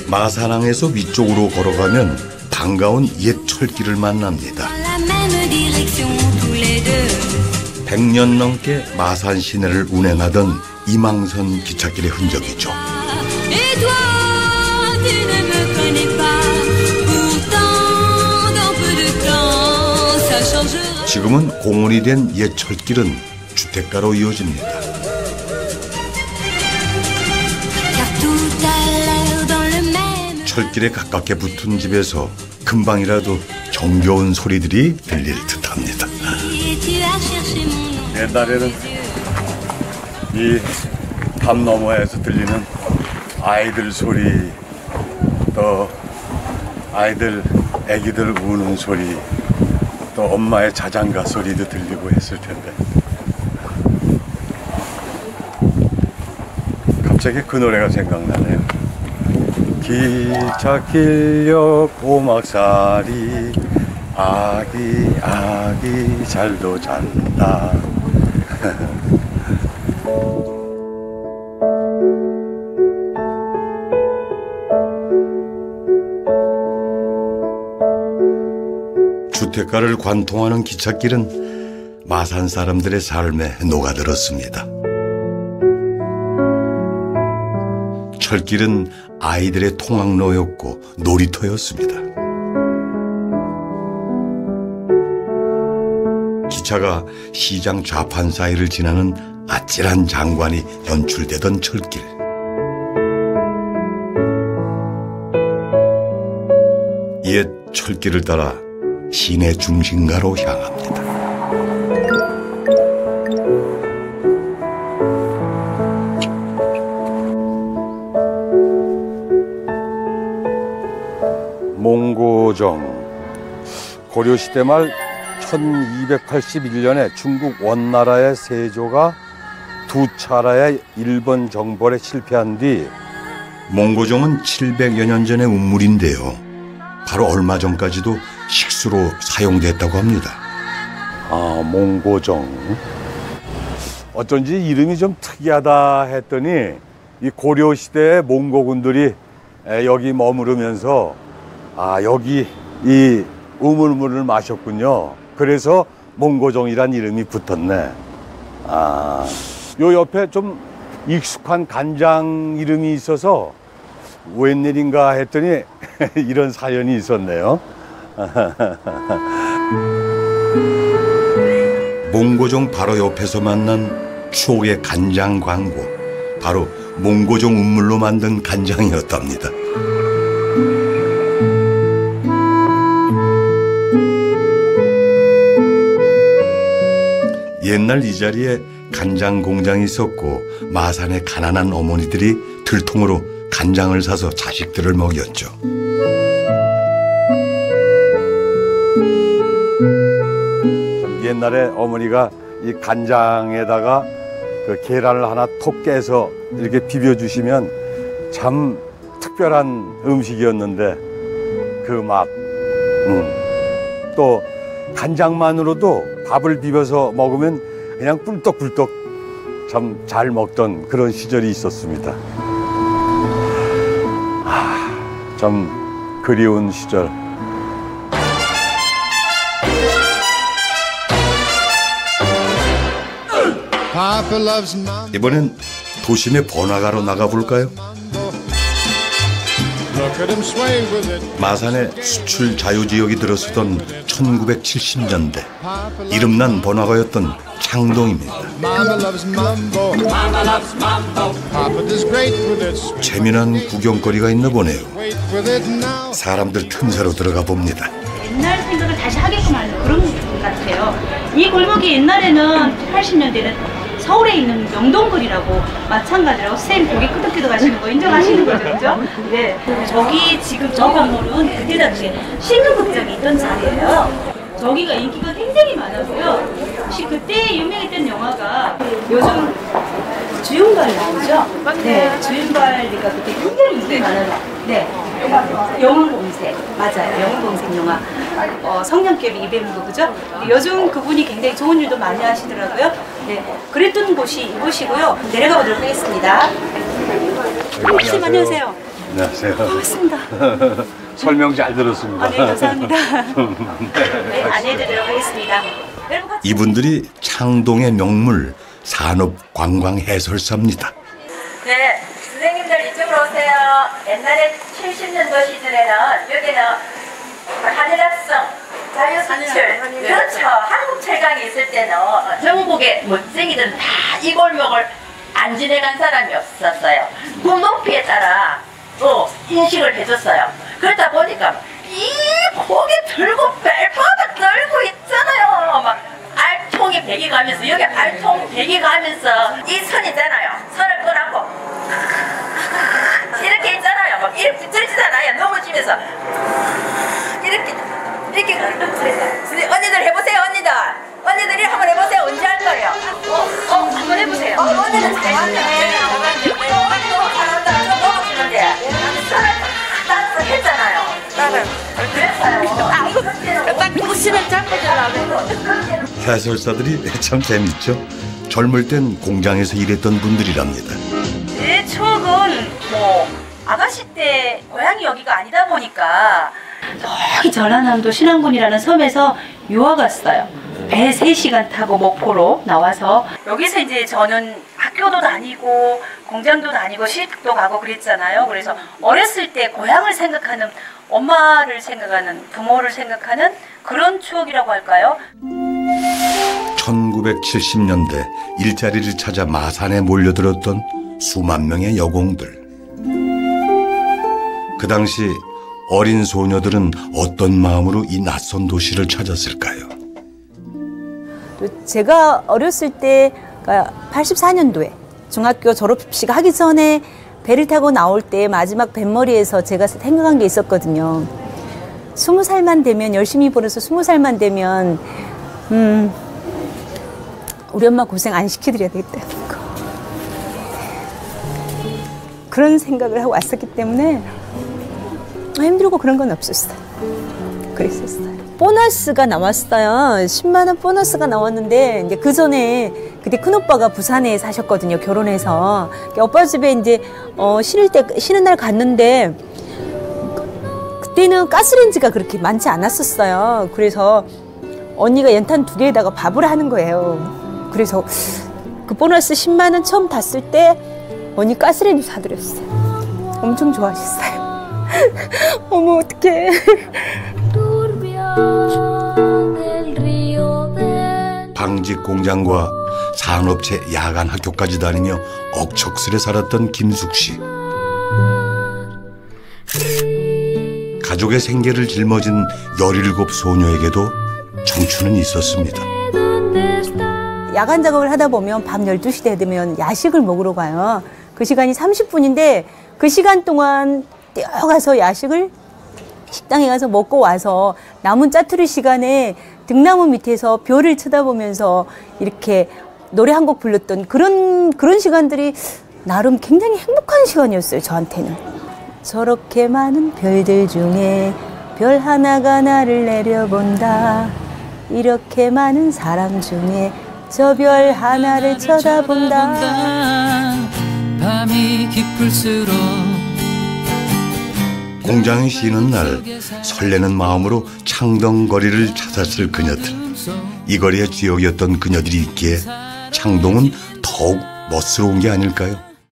마산항에서 위쪽으로 걸어가면 반가운 옛 철길을 만납니다. 100년 넘게 마산 시내를 운행하던 이망선 기찻길의 흔적이죠. 지금은 공원이 된 옛 철길은 주택가로 이어집니다. 철길에 가깝게 붙은 집에서 금방이라도 정겨운 소리들이 들릴 듯합니다. 옛날에는 이 담 너머에서 들리는 아이들 소리, 또 애기들 우는 소리, 또 엄마의 자장가 소리도 들리고 했을 텐데 갑자기 그 노래가 생각나네요. 기찻길역 오막살이 아기 잘도 잔다. 주택가를 관통하는 기찻길은 마산 사람들의 삶에 녹아들었습니다. 철길은 아이들의 통학로였고 놀이터였습니다. 기차가 시장 좌판 사이를 지나는 아찔한 장관이 연출되던 철길. 옛 철길을 따라 시내 중심가로 향합니다. 몽고정. 고려시대 말 1281년에 중국 원나라의 세조가 두 차례의 일본 정벌에 실패한 뒤 몽고정은 700여 년 전의 운물인데요. 바로 얼마 전까지도 식수로 사용됐다고 합니다. 아, 몽고정. 어쩐지 이름이 좀 특이하다 했더니 이 고려시대의 몽고군들이 여기 머무르면서 여기 이 우물물을 마셨군요. 그래서 몽고정이란 이름이 붙었네. 요 옆에 좀 익숙한 간장 이름이 있어서 웬일인가 했더니 이런 사연이 있었네요. 몽고정 바로 옆에서 만난 추억의 간장 광고. 바로 몽고정 운물로 만든 간장이었답니다. 옛날 이 자리에 간장 공장이 있었고 마산의 가난한 어머니들이 들통으로 간장을 사서 자식들을 먹였죠. 옛날에 어머니가 이 간장에다가 그 계란을 하나 톡 깨서 이렇게 비벼주시면 참 특별한 음식이었는데 그 맛. 또 간장만으로도 밥을 비벼서 먹으면 그냥 꿀떡꿀떡 참 잘 먹던 그런 시절이 있었습니다. 참 그리운 시절. 이번엔 도심의 번화가로 나가볼까요? 마산의 수출 자유지역이 들어서던 1970년대 이름난 번화가였던 창동입니다. 재미난 구경거리가 있나 보네요. 사람들 틈새로 들어가 봅니다. 옛날 생각을 다시 하게끔 하는 그런 것 같아요. 이 골목이 옛날에는 80년대는 서울에 있는 명동거리라고 마찬가지라고 선생님 고개 끄덕끄덕 하시는 거 인정하시는 거죠, 그죠? 네. 저기 지금 저 건물은 그때 당시에 신흥극장이 있던 자리예요. 저기가 인기가 굉장히 많았고요. 혹시 그때 유명했던 영화가 요즘 주윤발 나오죠? 네, 주윤발이가 그때 굉장히 인기 많아요. 네. 영웅공색 맞아요. 영웅공색 영화 성냥개비 이배무도 그죠? 요즘 그분이 굉장히 좋은 일도 많이 하시더라고요. 네, 그랬던 곳이 이곳이고요. 내려가 보도록 하겠습니다. 선생님 안녕하세요. 안녕하세요. 반갑습니다. 설명 잘 들었습니다. 네, 감사합니다. 네, 안내해드리도록 하겠습니다. 여러분 같이 이분들이 창동의 명물 산업관광해설사입니다. 네, 선생님들 이쪽으로 오세요. 옛날에 70년도 시절에는 여기는 한일합성, 자유수출, 그렇죠. 한국철강이 있을 때는 전국의 멋쟁이들은 다 이 골목을 안 지내간 사람이 없었어요. 그 높이에 따라 또 인식을 해줬어요. 그러다 보니까 이 고개 들고 벨바닥 들고 있잖아요. 막 알통이 배기 가면서 여기 알통 배기 가면서 이 선 있잖아요. 선을 꺼놓고 이렇게 있잖아요. 막 이렇게 들지잖아요. 넘어지면서 이렇게 언니들 해보세요. 언니들이 한번 해보세요. 언제 할 거예요? 한번 해보세요. 언니들 잘하네. 너무 잘한다. 좀 넘어지는데 선을 따라서 했잖아요. 그랬어요. 딱 보시면 짧아지려고. 해설사들이 참 재밌죠. 젊을 땐 공장에서 일했던 분들이랍니다. 제 추억은 뭐 아가씨 때 고향이 여기가 아니다 보니까 저기 전라남도 신안군이라는 섬에서 유학 갔어요. 배 3시간 타고 목포로 나와서 여기서 이제 저는 학교도 다니고 공장도 다니고 시집도 가고 그랬잖아요. 그래서 어렸을 때 고향을 생각하는, 엄마를 생각하는, 부모를 생각하는 그런 추억이라고 할까요? 1970년대 일자리를 찾아 마산에 몰려들었던 수만 명의 여공들. 그 당시 어린 소녀들은 어떤 마음으로 이 낯선 도시를 찾았을까요? 제가 어렸을 때 84년도에 중학교 졸업식 하기 전에 배를 타고 나올 때 마지막 뱃머리에서 제가 생각한 게 있었거든요. 20살만 되면, 열심히 벌어서 20살만 되면 우리 엄마 고생 안 시켜드려야 되겠다. 그런 생각을 하고 왔었기 때문에 힘들고 그런 건 없었어요. 그랬었어요. 보너스가 나왔어요. 10만 원 보너스가 나왔는데, 이제 그 전에 그때 큰 오빠가 부산에 사셨거든요. 결혼해서. 오빠 집에 이제 쉬는 날 갔는데, 그때는 가스레인지가 그렇게 많지 않았었어요. 그래서 언니가 연탄 2개에다가 밥을 하는 거예요. 그래서 그 보너스 10만 원 처음 탔을 때 언니 가스레인지 사드렸어요. 엄청 좋아하셨어요. 어머 어떡해. 방직 공장과 산업체 야간 학교까지 다니며 억척스레 살았던 김숙 씨. 가족의 생계를 짊어진 17 소녀에게도 청춘은 있었습니다. 야간 작업을 하다 보면 밤 12시 되면 야식을 먹으러 가요. 그 시간이 30분인데 그 시간 동안 뛰어가서 야식을 식당에 가서 먹고 와서 남은 짜투리 시간에 등나무 밑에서 별을 쳐다보면서 이렇게 노래 한 곡 불렀던 그런 시간들이 나름 굉장히 행복한 시간이었어요, 저한테는. 저렇게 많은 별들 중에 별 하나가 나를 내려본다. 이렇게 많은 사람 중에 저 별 하나를 쳐다본다. 밤이 깊을수록 공장이 쉬는 날 설레는 마음으로 창동거리를 찾았을 그녀들. 이 거리의 지역이었던 그녀들이 있기에 창동은 더욱 멋스러운 게 아닐까요?